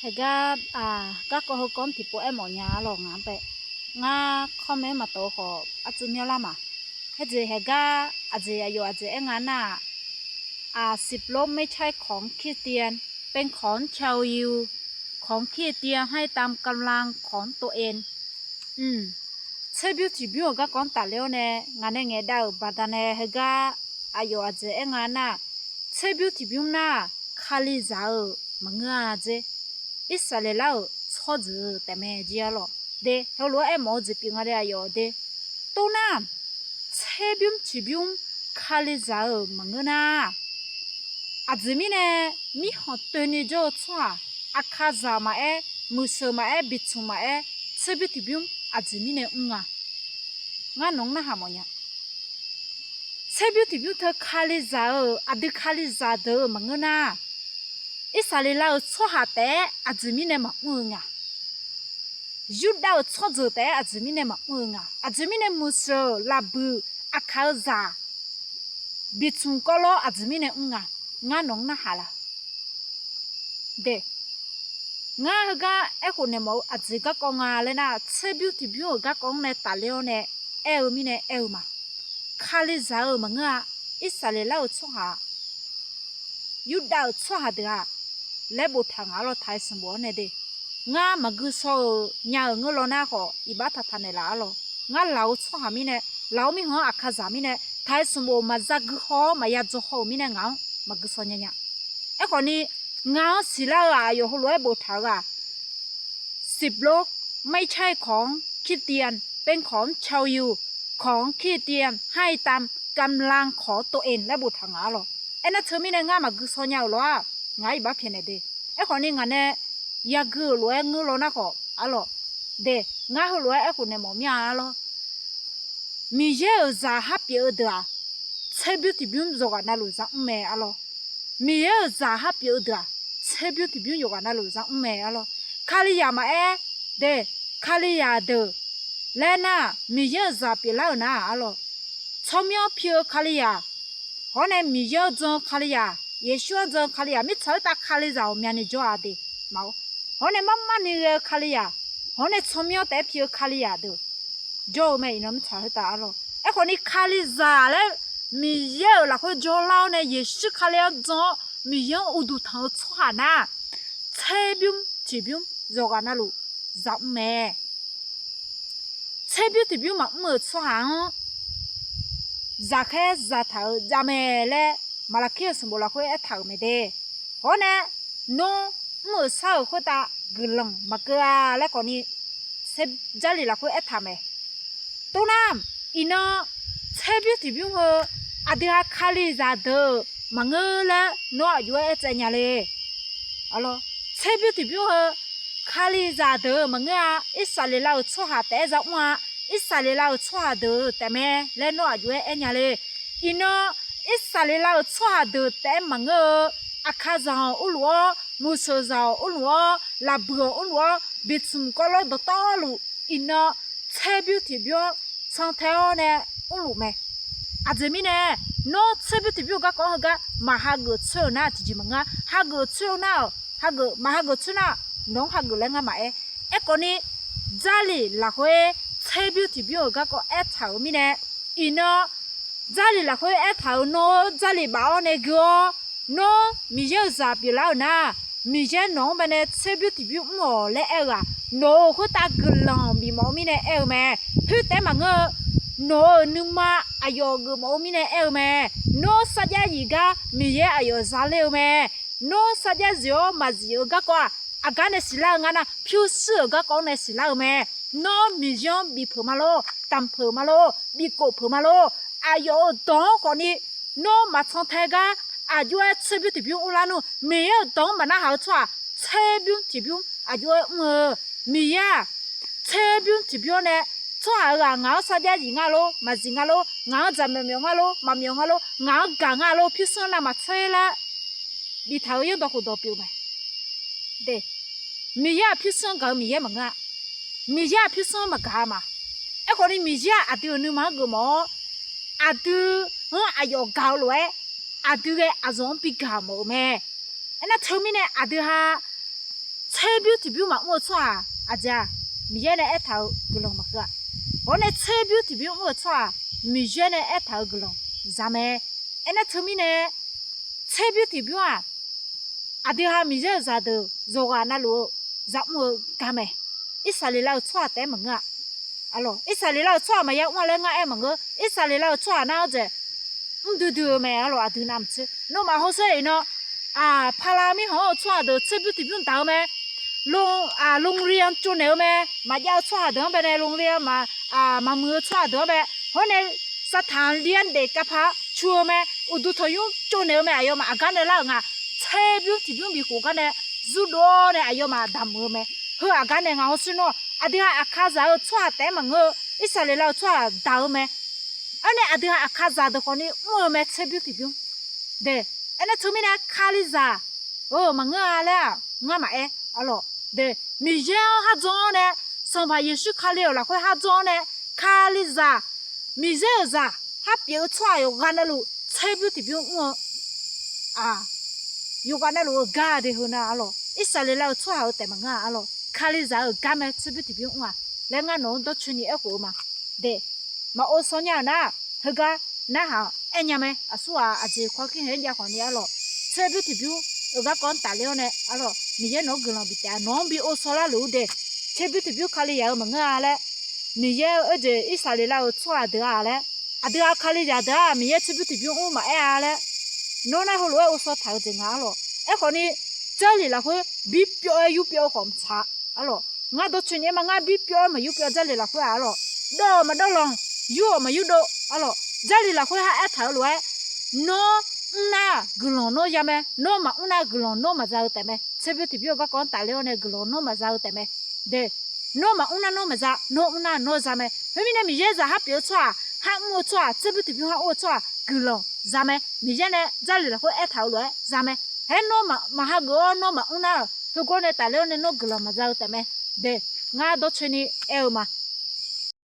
hệ ga các cô con thì bố em ở nhà lo ngắm vậy ngã không mấy mà tổ họ chú miêu lắm à hệ gì hệ ga gì ayo gì em ngã nà 10 โลไม่ใช่ของขี้เตียนเป็นของชาวยิวของขี้เตียนให้ตามกำลังของตัวเองใช่บิวที่บิวก็ก่อนตัดเลี้ยวเนี่ยงานเนี่ยดาวบัดเนี่ยเฮก็อายุอาจจะงานน่ะใช่บิวที่บิวน่ะขาลิจ่ามังอาจจะอิสระแล้วชอบจื้อแต่ไม่เจียหรอกเด้เขารู้มอจะเป็นอะไรอยู่เด้ตัวน่ะใช่บิวที่บิวขาลิจ่ามังน่ะอาจจะมีเนี่ยมีหัวตัวนี้จะชัวอาคาซามามุสมาบิดมาใช่บิวที่บิวอาจจะมีเนี่ยงาน้องน่ะหามเนี่ยใช่บิวที่บิวเธอขาลิจ่าอาดิขาลิจ่าเด้อมังน่ะอิสระแล้วชัวหาแต่อาจจะมีเนี่ยมังยุดดาวชัวจื้อแต่อาจจะมีเนี่ยมังอาจจะมีเนี่ยมุสลาบูอาคาซาบิดก็ล้ออาจจะมีเนี่ยงาน้องน่ะหาละเด็กงาก็คนเนี่ยมั้งอาจจะก็กงาเลยนะเชื่อบิวที่บิวก็กงเนี่ยตาเลี้ยวเนี่ยมีเนี่ยมาขาลิจ่ามังอิสระแล้วชัวหายุดดาวชัวหาเด้อแล้วบุตรทางเราไทยสมบูรณ์เนี่ยเด็กงามากุศลเนี่ยเงาเราหน้าก็อีบ้าทัดทันเนี่ยละเรางาเราชัวหามีเนี่ยเรามีหัวอาคาซามีเนี่ยไทยสมบูรณ์มาจากกุศลมายาจุหัวมีเนี่ยเงามากุศลเนี่ยคนนี้เงาสิลาอยู่หัวบุตรทาง10 โลไม่ใช่ของขี้เตียนเป็นของชาวยูของขี้เตียนให้ตามกำลังของตัวเองและบุตรทางเรานั่นเธอมีเนี่ยงามากุศลเนี่ยหรอไงบ้าเพียงเด็กคนนี้งานเนี่ยยากูรวยงูเราหน้าก็อะไรเด็กงาหัวรวยคนเนี่ยมอมีอะไรมีเยอะจะฮับเยอะเด้อใช้บิวตี้บิวจะกันนั่นรู้จักแม่อะไรมีเยอะจะฮับเยอะเด้อใช้บิวตี้บิวอยู่กันนั่นรู้จักแม่อะไรขาลิยามาเด็กขาลิยาเด้อแล้วน่ะมีเยอะจะเปล่านะอะไรชอบมีเพียวขาลิยาคนเนี่ยมีเยอะจงขาลิยา也需要这卡里亚，没炒大卡里肉面的做阿的，冇。我呢慢慢的卡里亚，我呢从苗带皮卡里亚的，做没那么炒大了。我呢卡里咋嘞？没有那会做老呢，也是卡里亚做，没有我都头错呐。菜饼这饼做个那路，做没？菜饼这饼嘛没错啊，炸开炸头炸没嘞。มาละเคียสมบูรณ์คุยถามไม่ได้เพราะเนี่ยน้องมือเศร้าคุยตากลังมาเกลือแล้วก่อนนี้เซฟจารีละคุยถามไหมตัวน้ำอีน้องเซฟอยู่ที่บิวเหรออาเดียคาลิซาเดอมังเงอแล้วน้องอยู่เจเนี่ยเลยอะไรเซฟอยู่ที่บิวเหรอคาลิซาเดอมังเงออิสระเราชัวหาแต่จะว่าอิสระเราชัวเดอแต่แม่แล้วน้องอยู่เนี่ยเลยอีน้องอิสระเราชัวเดือดแต่มังเออาคาซาอุลัวมุสซาอุลัวลาบัวอุลัวบิดซุมก็ลดต่อลูอินอเชบิวที่บิวช่างเท่าเนี่ยอุลุไหมอาจจะมีเนี่ยน้องเชบิวที่บิวก็เขาก็มาหาเกิดเชื่อหน้าที่จริงมั้งหาเกิดเชื่อหน้าหาเกิดมาหาเกิดเชื่อหน้าน้องหาเกิดแล้วงั้นไหมคนนี้จารีละหัวเชบิวที่บิวก็เท่ามีเนี่ยอินอจารีละคุยเท่าโนจารีบ่าวเนี่ยก็โนมีเยอะจะเปล่านะมีเยอะน้องเป็นเชื่อบิวที่บิวหมอเล่อะโนคุตากลังบีหมอมีเนี่ยแม่คือแต่มังโนนึกมาอายุกูหมอมีเนี่ยแม่โนสัญญาอีกามีเยอะอายุซาเลวแม่โนสัญญาเสียวมาเสียวก็ว่าอาการเนี่ยสิลางนะผิวสื่อก็ก้องเนี่ยสิลาแม่โนมีเยอะบีเพิ่มมาโลตำเพิ่มมาโลบีโกเพิ่มมาโลอายุตองคนนี้น้องมาช่างเทกาอายุเชบิวที่บิวอุลานุมีเยอะตองมันน่าหาชัวเชบิวที่บิวอายุมีเยอะเชบิวที่บิวเนี่ยชัวร์งาสัญญาจิงาโลมาจิงาโลงาจำเมียงาโลมาเมียงาโลงากางาโลพิษณะมาเชละบีเท่ายังดอกดอกบิวไหมเด็มีเยอะพิษณะก็มีเยอะมั้งมีเยอะพิษณะมากามาคนนี้มีเยอะอาทิตย์นึงมากูมออาดูอายุเก่าเลยอาดูอาจจะปีกาโมแม่นั่นเธอมีเนี่ยอาดูฮะเช车表提表嘛我错啊姐米耶呢一头个龙嘛个我呢车表提表我错啊米耶呢一头个龙咱们那后面呢车表提表啊对哈米耶咋的做啊那路咋我干没一啥里老错得么个alo isa li lao chua ma ya wa le nga e ma ngo isa li lao chua na je du me alo a du nam chi no ma ho se no phala mi ho chua de che bu ti bun tao me long rian chu ne me ma ya chua de be ne long rian ma ma mu chua de be ho ne sa than lian de ka pha chu me u du tho yu chu ne me ayo ma ga ne la nga che bu ti bun bi ko ga ne zu do ne ayo ma dam me ho ga ne nga ho su no adia akaza chua te mango isale lao chua dao me ane adia akaza de koni mo me chebu tibu de ene tumina khaliza o manga ala nga ma e alo de mi je ha zon ne so ba yesu khali la khoi ha zon ne khaliza mi je za ha piu chua yo ga na lu chebu tibu ngo yo ga na lu ga de hu na alo isale lao chua o te manga alo khali za ga me chibu ti bi wa le nga no do chuni e ko ma de ma o so nya na ga na ha enya me asua aje kwa kin he ya kwa ni alo chibu ti bi ga kon ta le ne alo mi ye no glo bi ta no bi o so la lu de chibu ti bi khali ya ma nga le mi ye e je isale la o chwa de a le a khali ya da mi ye chibu ti bi o ma e a le no na ho lo o so ta de nga lo e ko ni这里了会比标有标红茶。alo nga do chune ma nga bi pyo ma yu pyo jali la khwa alo do ma do long yu ma yu do alo jali la khwa ha tha lo no na glon no ya me no ma una glon no ma za te me chebu ti pyo ga kon ta le ne glon no ma za te me de no ma una no ma za no una no za me mi ne mi ye za ha pyo chwa ha mo chwa chebu ti pyo ha o chwa glon za me mi ye ne jali la khwa tha lo za me he no ma ha go no ma una Hugone talone no gloma zauta me de nga do chuni elma